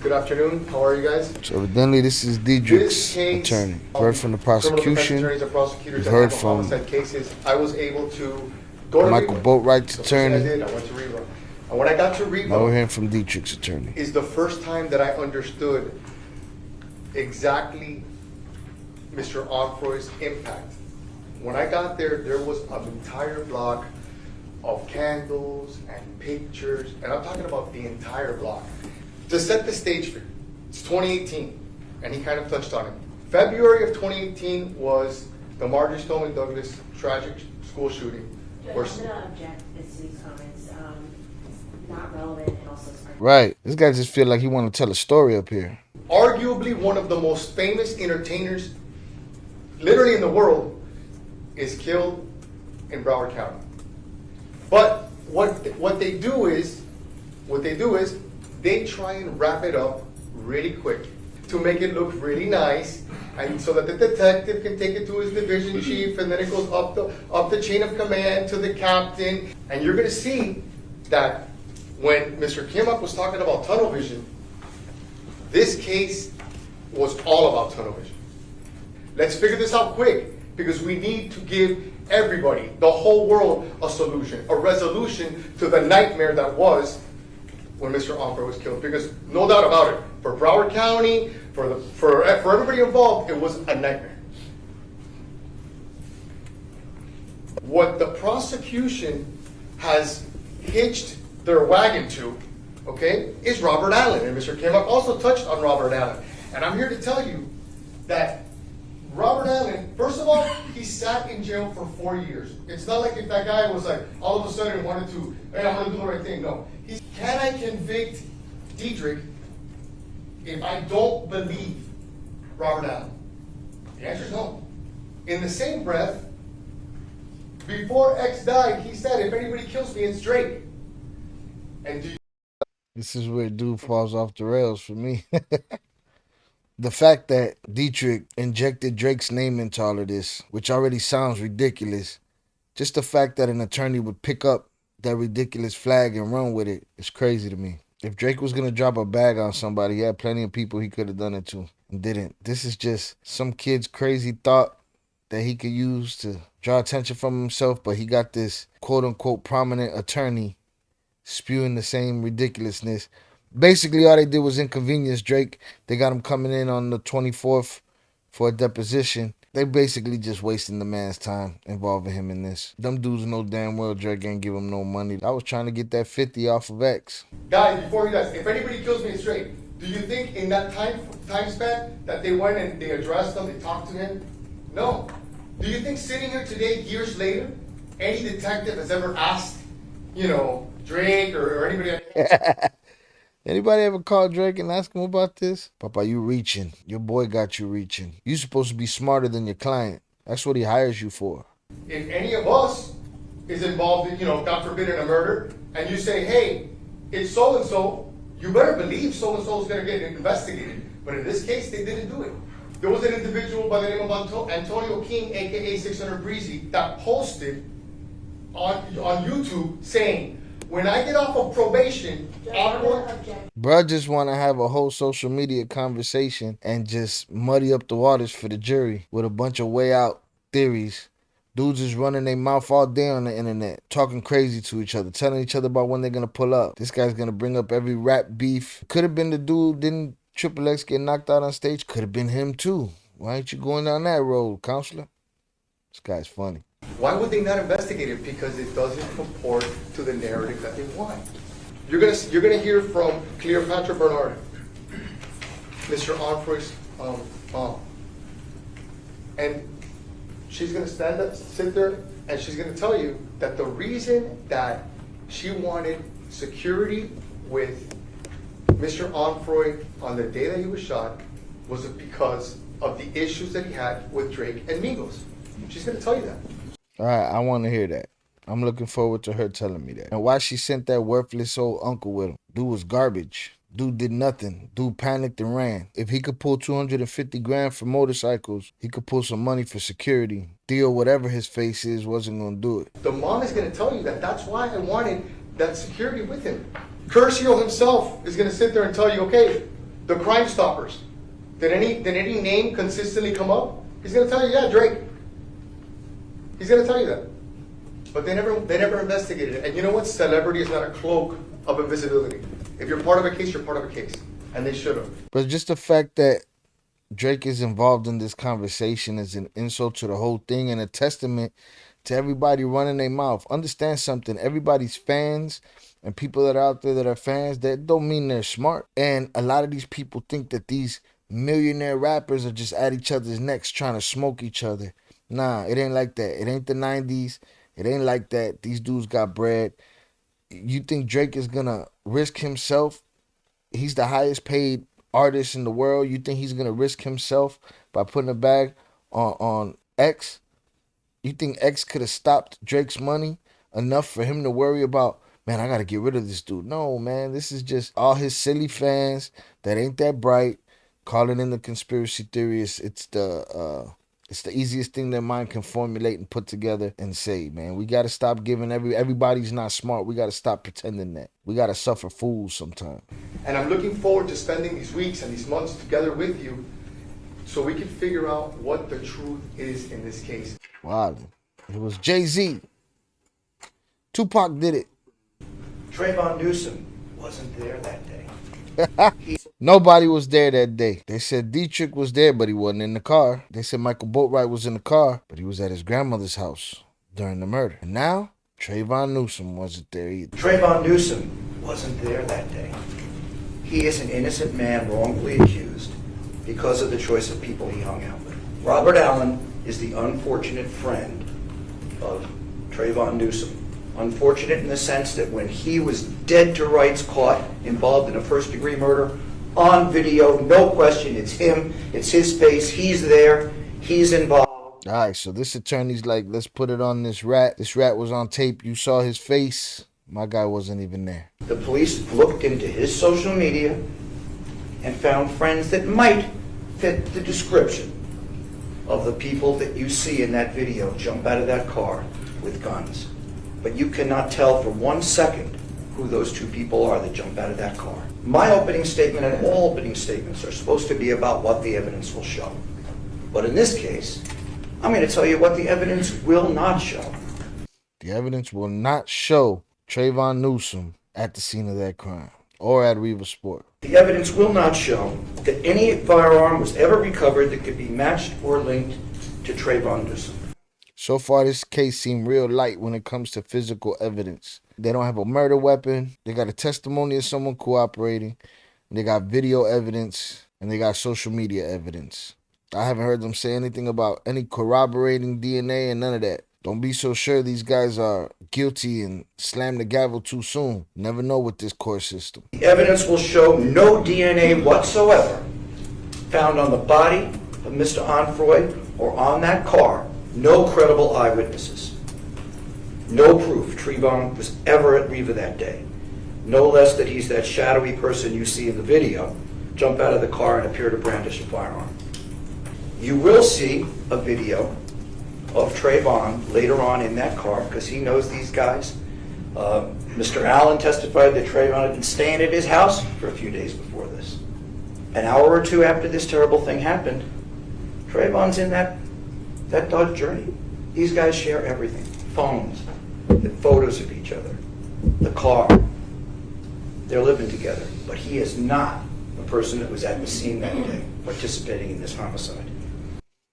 Good afternoon. How are you guys? So evidently this is Dedrick's attorney. We've heard from the prosecution. We've heard from cases. I was able to go to Michael Boatwright's attorney. I went to rerun. And when I got to rerun, now we're hearing from Dedrick's attorney. Is the first time that I understood exactly Mr. Onfroy's impact. When I got there, there was an entire block of candles and pictures, and I'm talking about the entire block. To set the stage for you, it's 2018, and he kind of touched on it. February of 2018 was the Marjorie Stoneman Douglas tragic school shooting. I'm going to object to these comments. It's not relevant and also... Right. This guy just feel like he want to tell a story up here. Arguably one of the most famous entertainers, literally in the world, is killed in Broward County. But what they do is they try and wrap it up really quick to make it look really nice, and so that the detective can take it to his division chief, and then it goes up the chain of command to the captain. And you're going to see that when Mr. Kimmock was talking about tunnel vision, this case was all about tunnel vision. Let's figure this out quick, because we need to give everybody, the whole world, a solution, a resolution to the nightmare that was when Mr. Onfroy was killed. Because no doubt about it, for Broward County, for everybody involved, it was a nightmare. What the prosecution has hitched their wagon to, okay, is Robert Allen. And Mr. Kimmock also touched on Robert Allen. And I'm here to tell you that Robert Allen, first of all, he sat in jail for 4 years. It's not like if that guy was like, all of a sudden wanted to, hey, I'm gonna do the right thing. No. Can I convict Dedrick if I don't believe Robert Allen? The answer is no. In the same breath, before X died, he said, if anybody kills me, it's Drake. And this is where dude falls off the rails for me. The fact that Dedrick injected Drake's name into all of this, which already sounds ridiculous, just the fact that an attorney would pick up that ridiculous flag and run with it is crazy to me. If Drake was going to drop a bag on somebody, he had plenty of people he could have done it to and didn't. This is just some kid's crazy thought that he could use to draw attention from himself, but he got this quote-unquote prominent attorney spewing the same ridiculousness. Basically, all they did was inconvenience Drake. They got him coming in on the 24th for a deposition. They basically just wasting the man's time involving him in this. Them dudes know damn well Drake ain't give him no money. I was trying to get that 50 off of X. Guys, before he dies, if anybody kills me, it's Drake. Do you think in that time span that they went and they addressed him, they talked to him? No. Do you think sitting here today, years later, any detective has ever asked, Drake or anybody? Anybody ever call Drake and ask him about this? Papa, you reaching. Your boy got you reaching. You supposed to be smarter than your client. That's what he hires you for. If any of us is involved in, God forbid, in a murder, and you say, hey, it's so-and-so, you better believe so-and-so is going to get investigated. But in this case, they didn't do it. There was an individual by the name of Antonio King, a.k.a. 600 Breezy, that posted on YouTube saying, when I get off of probation, Bruh just want to have a whole social media conversation and just muddy up the waters for the jury with a bunch of way out theories. Dudes is running their mouth all day on the internet, talking crazy to each other, telling each other about when they're going to pull up. This guy's going to bring up every rap beef. Could have been the dude, didn't Triple X get knocked out on stage? Could have been him too. Why ain't you going down that road, counselor? This guy's funny. Why would they not investigate it? Because it doesn't comport to the narrative that they want. You're gonna hear from Cleopatra Bernard, Mr. Onfroy's mom, and she's gonna sit there, and she's gonna tell you that the reason that she wanted security with Mr. Onfroy on the day that he was shot was because of the issues that he had with Drake and Migos. She's gonna tell you that. All right, I want to hear that. I'm looking forward to her telling me that. And why she sent that worthless old uncle with him. Dude was garbage. Dude did nothing. Dude panicked and ran. If he could pull 250 grand for motorcycles, he could pull some money for security. Theo, whatever his face is, wasn't going to do it. The mom is going to tell you that that's why I wanted that security with him. Curcio himself is going to sit there and tell you, okay, The Crime Stoppers. Did any name consistently come up? He's gonna tell you, yeah, Drake. He's gonna tell you that. But they never investigated it. And you know what? Celebrity is not a cloak of invisibility. If you're part of a case, you're part of a case. And they should have. But just the fact that Drake is involved in this conversation is an insult to the whole thing and a testament to everybody running their mouth. Understand something. Everybody's fans and people that are out there that are fans, that don't mean they're smart. And a lot of these people think that these millionaire rappers are just at each other's necks trying to smoke each other. Nah, it ain't like that. It ain't the 90s. It ain't like that. These dudes got bread. You think Drake is going to risk himself? He's the highest paid artist in the world. You think he's going to risk himself by putting a bag on X? You think X could have stopped Drake's money enough for him to worry about, man, I got to get rid of this dude? No, man. This is just all his silly fans that ain't that bright calling in the conspiracy theories. It's the easiest thing their mind can formulate and put together and say, man, we got to stop giving everybody's not smart. We got to stop pretending that. We got to suffer fools sometimes. And I'm looking forward to spending these weeks and these months together with you so we can figure out what the truth is in this case. Wow. It was Jay-Z. Tupac did it. Trayvon Newsome wasn't there that day. Nobody was there that day. They said Dedrick was there, but he wasn't in the car. They said Michael Boatwright was in the car, but he was at his grandmother's house during the murder. And now, Trayvon Newsome wasn't there either. Trayvon Newsome wasn't there that day. He is an innocent man wrongfully accused because of the choice of people he hung out with. Robert Allen is the unfortunate friend of Trayvon Newsome. Unfortunate in the sense that when he was dead to rights, caught involved in a first-degree murder, on video, no question, it's him, it's his face, he's there, he's involved. All right, so this attorney's like, let's put it on this rat. This rat was on tape. You saw his face. My guy wasn't even there. The police looked into his social media and found friends that might fit the description of the people that you see in that video jump out of that car with guns. But you cannot tell for 1 second who those two people are that jump out of that car. My opening statement and all opening statements are supposed to be about what the evidence will show. But in this case, I'm going to tell you what the evidence will not show. The evidence will not show Trayvon Newsome at the scene of that crime or at Riva Sport. The evidence will not show that any firearm was ever recovered that could be matched or linked to Trayvon Newsome. So far, this case seemed real light when it comes to physical evidence. They don't have a murder weapon. They got a testimony of someone cooperating. They got video evidence. And they got social media evidence. I haven't heard them say anything about any corroborating DNA and none of that. Don't be so sure these guys are guilty and slam the gavel too soon. Never know with this court system. The evidence will show no DNA whatsoever found on the body of Mr. Onfroy or on that car. No credible eyewitnesses. No proof Trayvon was ever at Riva that day. No less that he's that shadowy person you see in the video jump out of the car and appear to brandish a firearm. You will see a video of Trayvon later on in that car because he knows these guys. Mr. Allen testified that Trayvon had been staying at his house for a few days before this. An hour or two after this terrible thing happened, Trayvon's in that Dodge Journey. These guys share everything. Phones, photos of each other, the car. They're living together. But he is not the person that was at the scene that day participating in this homicide.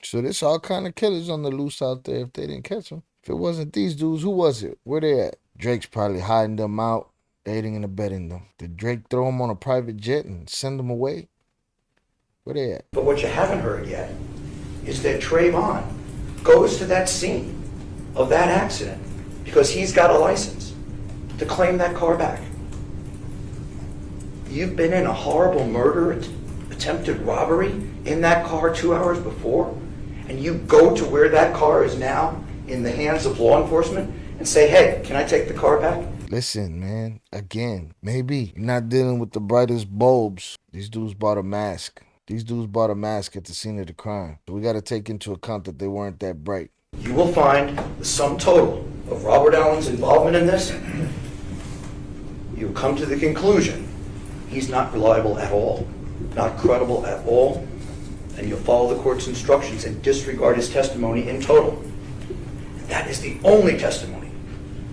So there's all kind of killers on the loose out there if they didn't catch them. If it wasn't these dudes, who was it? Where they at? Drake's probably hiding them out, aiding and abetting them. Did Drake throw them on a private jet and send them away? Where they at? But what you haven't heard yet is that Trayvon goes to that scene of that accident because he's got a license to claim that car back. You've been in a horrible murder, attempted robbery in that car 2 hours before, and you go to where that car is now in the hands of law enforcement and say, hey, can I take the car back? Listen, man, again, maybe you're not dealing with the brightest bulbs. These dudes bought a mask. These dudes bought a mask at the scene of the crime. So we got to take into account that they weren't that bright. You will find the sum total of Robert Allen's involvement in this. You'll come to the conclusion he's not reliable at all. not credible at all, and you'll follow the court's instructions and disregard his testimony in total. That is the only testimony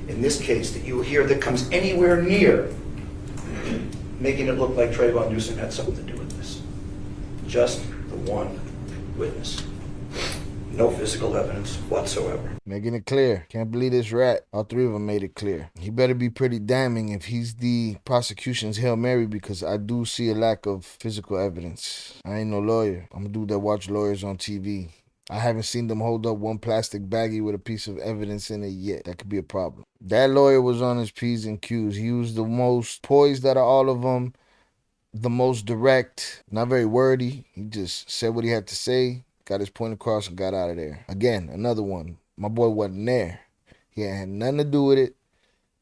in this case that you will hear that comes anywhere near making it look like Trayvon Newsome had something to do with this. Just the one witness. No physical evidence whatsoever. Making it clear. Can't believe this rat. All three of them made it clear. He better be pretty damning if he's the prosecution's Hail Mary, because I do see a lack of physical evidence. I ain't no lawyer. I'm a dude that watch lawyers on TV. I haven't seen them hold up one plastic baggie with a piece of evidence in it yet. That could be a problem. That lawyer was on his P's and Q's. He was the most poised out of all of them, the most direct, not very wordy. He just said what he had to say, got his point across, and got out of there. Again, another one. My boy wasn't there. He had nothing to do with it.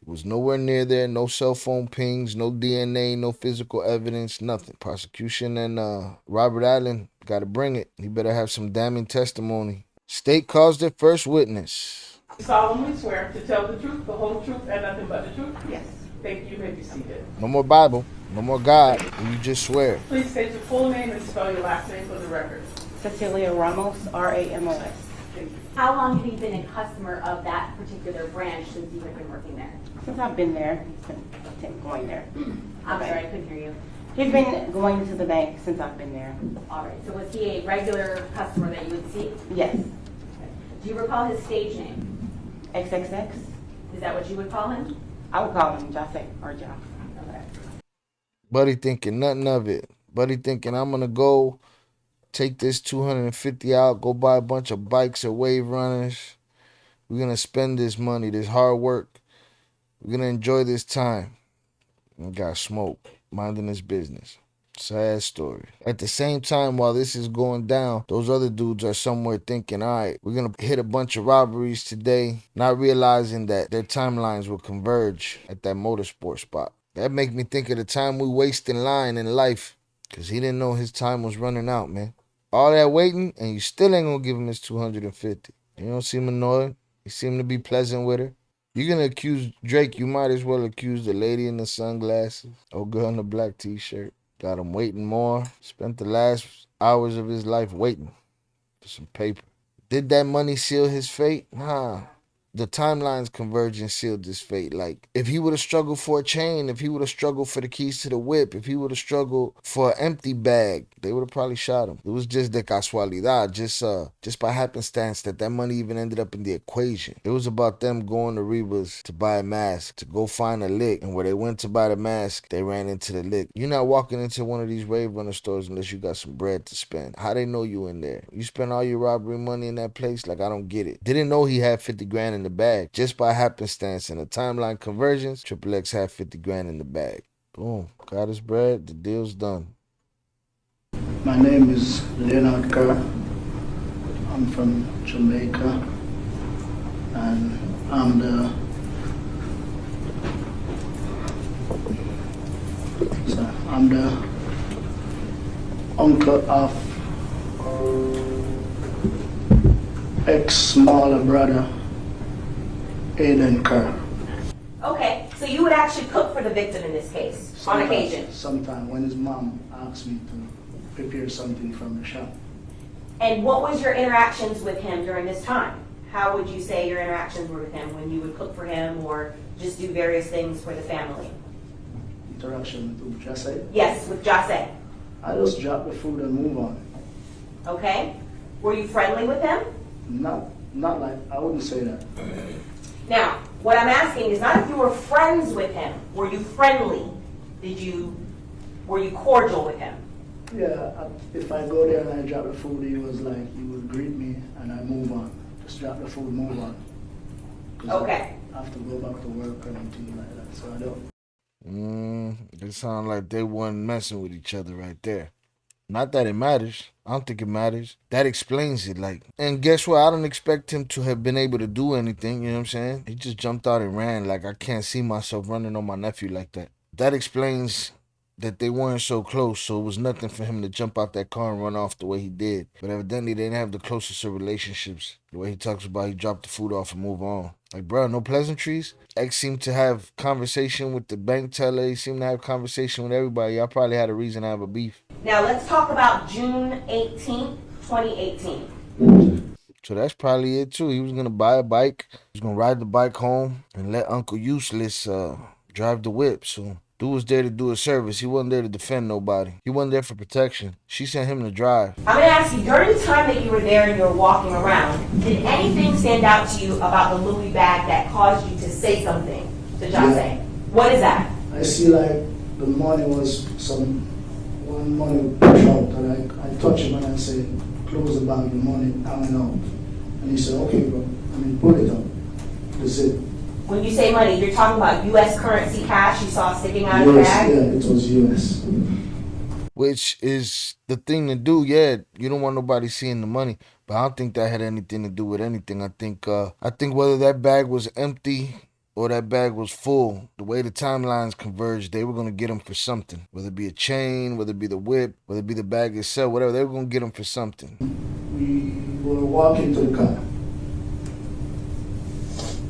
He was nowhere near there. No cell phone pings, no DNA, no physical evidence, nothing. Prosecution and Robert Allen got to bring it. He better have some damning testimony. State calls their first witness. Solemnly swear to tell the truth, the whole truth, and nothing but the truth? Yes. Thank you. You may be seated. No more Bible, no more God. You just swear. Please state your full name and spell your last name for the record. Cecilia Ramos, Ramos. Thank you. How long have you been a customer of that particular branch since you have been working there? Since I've been there, he's been going there. I'm Okay. sorry, I couldn't hear you. He's been going to the bank since I've been there. All right, so was he a regular customer that you would see? Yes. Do you recall his stage name? XXX. Is that what you would call him? I would call him Jahseh or Jah. Okay. Buddy thinking nothing of it. Buddy thinking, I'm going to go take this 250 out, go buy a bunch of bikes at Wave Runners. We're going to spend this money, this hard work. We're going to enjoy this time. And got smoked, minding his business. Sad story. At the same time, while this is going down, those other dudes are somewhere thinking, all right, we're going to hit a bunch of robberies today, not realizing that their timelines will converge at that motorsport spot. That make me think of the time we waste in line in life, because he didn't know his time was running out, man. All that waiting, and you still ain't going to give him his 250. You don't seem annoyed. You seem to be pleasant with her. You're going to accuse Drake, you might as well accuse the lady in the sunglasses, old girl in the black t-shirt. Got him waiting more. Spent the last hours of his life waiting for some paper. Did that money seal his fate? Nah. The timelines converging sealed his fate. Like, if he would have struggled for a chain, if he would have struggled for the keys to the whip, if he would have struggled for an empty bag, they would have probably shot him. It was just de casualidad, just by happenstance that money even ended up in the equation. It was about them going to Reba's to buy a mask, to go find a lick, and where they went to buy the mask, they ran into the lick. You're not walking into one of these Wave Runner stores unless you got some bread to spend. How they know you in there? You spend all your robbery money in that place? Like, I don't get it. Didn't know he had 50 grand in the bag. Just by happenstance and a timeline convergence, Triple X had 50 grand in the bag. Boom. Got his bread. The deal's done. My name is Leonard Kerr. I'm from Jamaica, and I'm the uncle of ex-smaller brother Aiden Kerr. Okay, so you would actually cook for the victim in this case, on occasion? Sometimes when his mom asks me to prepare something from the shop. And what was your interactions with him during this time? How would you say your interactions were with him when you would cook for him or just do various things for the family? Interaction with Jahseh. Yes, with Jahseh. I just drop the food and move on. Okay. Were you friendly with him? Not like, I wouldn't say that. Now, what I'm asking is not if you were friends with him. Were you friendly? Were you cordial with him? Yeah, if I go there and I drop the food, he would greet me and I move on. Just drop the food, move on. 'Cause Okay. I have to go back to work and anything like that, so I don't. It sounded like they weren't messing with each other right there. Not that it matters. I don't think it matters. That explains it. And guess what? I don't expect him to have been able to do anything. You know what I'm saying? He just jumped out and ran. I can't see myself running on my nephew like that. That explains that they weren't so close, so it was nothing for him to jump out that car and run off the way he did. But evidently, they didn't have the closest of relationships. The way he talks about he dropped the food off and move on. Like, bro, no pleasantries. X seemed to have conversation with the bank teller. He seemed to have conversation with everybody. Y'all probably had a reason to have a beef. Now let's talk about June 18th, 2018. So that's probably it too. He was gonna buy a bike. He was gonna ride the bike home and let Uncle Useless drive the whip. So dude was there to do a service. He wasn't there to defend nobody. He wasn't there for protection. She sent him to drive. I'm gonna ask you, during the time that you were there and you were walking around, did anything stand out to you about the Louis bag that caused you to say something to Jahseh? Yeah. What is that? I see like the money was one money push out, and I touch him and I say, close the bag, the money hanging out. And he said, okay, bro, pull it out. That's it. When you say money, you're talking about U.S. currency cash you saw sticking out of the US, bag? yeah, it was US. Which is the thing to do. Yeah, you don't want nobody seeing the money, but I don't think that had anything to do with anything. I think whether that bag was empty or that bag was full, the way the timelines converged, they were gonna get him for something. Whether it be a chain, whether it be the whip, whether it be the bag itself, whatever, they were gonna get him for something. We were walking to the car.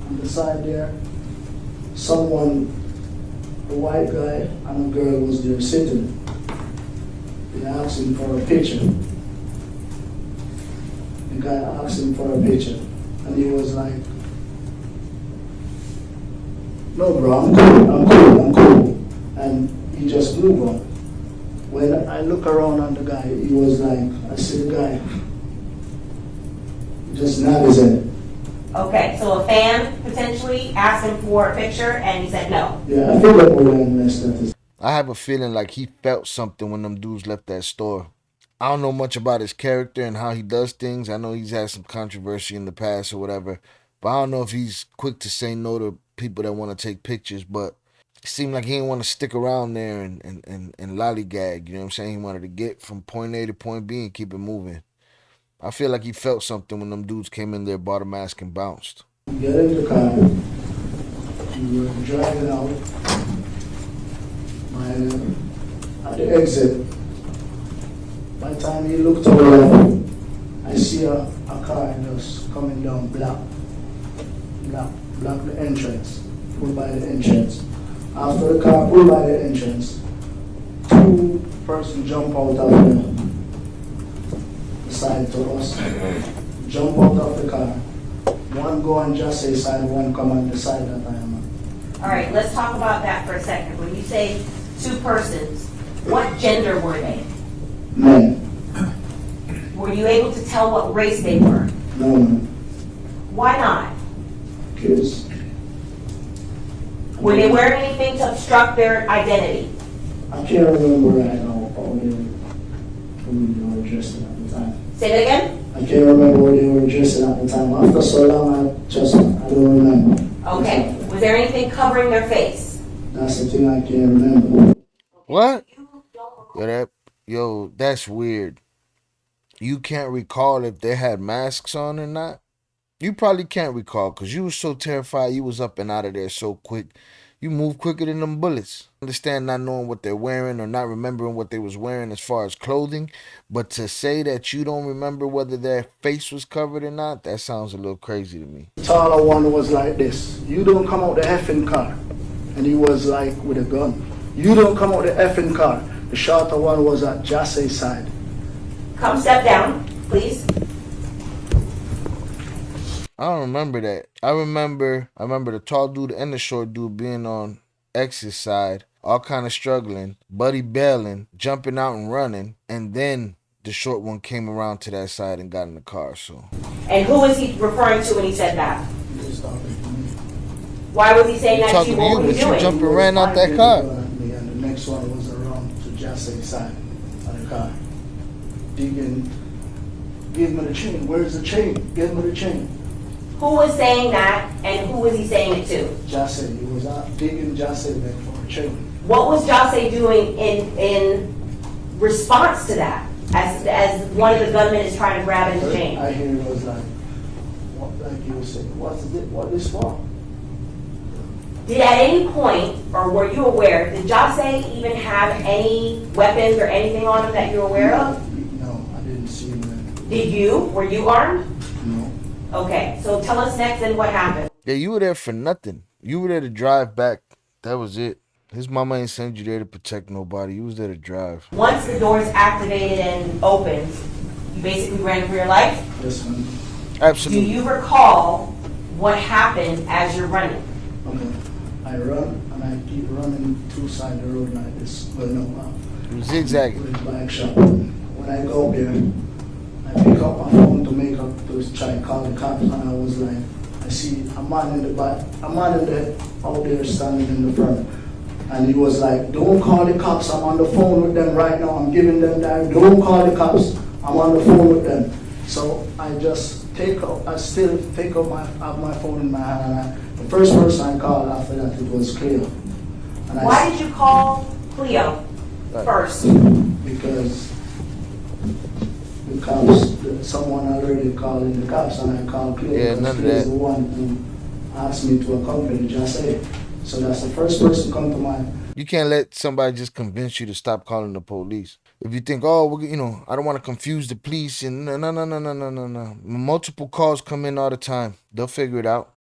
On the side there, someone, a white guy and a girl was there sitting. They asked him for a picture. The guy asked him for a picture, and he was like, no bro, I'm cool. And he just moved on. When I look around on the guy, he was like, I see the guy, just nodded his head. Okay, so a fan potentially asked him for a picture and he said no. Yeah, I feel like we're messed up. I have a feeling like he felt something when them dudes left that store. I don't know much about his character and how he does things. I know he's had some controversy in the past or whatever, but I don't know if he's quick to say no to people that want to take pictures, but it seemed like he didn't want to stick around there and lollygag, you know what I'm saying? He wanted to get from point A to point B and keep it moving. I feel like he felt something when them dudes came in there, bought a mask, and bounced. We get in the car, we were driving out. At the exit, by the time he looked over, I see a car just coming down, block the entrance, pulled by the entrance. After the car pulled by the entrance, two persons jump out of the side to us, jump out of the car. One go on Jahseh's side, one come on the side that I am on. All right, let's talk about that for a second. When you say two persons, what gender were they? Men. Were you able to tell what race they were? No, no. Why not? Kids. Were they wearing anything to obstruct their identity? I can't remember right now who they were dressed in at the time. Say that again? I can't remember what they were dressed in at the time. After so long, I don't remember. Okay. Was there anything covering their face? That's the thing I can't remember. What? Yo, that's weird. You can't recall if they had masks on or not? You probably can't recall because you were so terrified you was up and out of there so quick. You move quicker than them bullets. Understand not knowing what they're wearing or not remembering what they was wearing as far as clothing, but to say that you don't remember whether their face was covered or not, that sounds a little crazy to me. The taller one was like this. You don't come out the effing car. And he was like with a gun. You don't come out the effing car. The shorter one was at Jahseh's side. Come step down, please. I don't remember that. I remember the tall dude and the short dude being on X's side, all kind of struggling, Buddy bailing, jumping out and running, and then the short one came around to that side and got in the car. So. And who was he referring to when he said that? He was talking to me. Why was he saying that to Talking you? to What you, were but you you doing? jumped and ran out that car. And the next one was around to Jahseh's side of the car. Digging, give me the chain. Where's the chain? Give me the chain. Who was saying that and who was he saying it to? Jahseh, he was out digging Jahseh back for a chain. What was Jahseh doing in response to that? As one of the gunmen is trying to grab his chain. I hear it was like he was saying, what is for? Did at any point, or were you aware, did Jahseh even have any weapons or anything on him that you're aware of? No, I didn't see him. Did you? Were you armed? No. Okay, so tell us next then what happened. Yeah, you were there for nothing. You were there to drive back. That was it. His mama ain't send you there to protect nobody. You was there to drive. Once the doors activated and opened, you basically ran for your life? Yes, ma'am. Do Absolutely. you recall what happened as you're running? Okay. I run and I keep running two sides of the road like this. Well, no, You was zigzagging. with the bike shop. When I go there, I pick up my phone to try and call the cops, and I was like, I see a man in the back, a man out there standing in the front. And he was like, don't call the cops, I'm on the phone with them right now, I'm giving them that, don't call the cops, I'm on the phone with them. So I just have my phone in my hand, and the first person I called after that, it was Cleo. And Why did you call Cleo first? Because the cops, someone already called in the cops, and I called Cleo. Yeah, because none of Cleo is that. the one who asked me to accompany Jahseh. So that's the first person come to mind. You can't let somebody just convince you to stop calling the police. If you think, oh, I don't want to confuse the police, and no. Multiple calls come in all the time. They'll figure it out.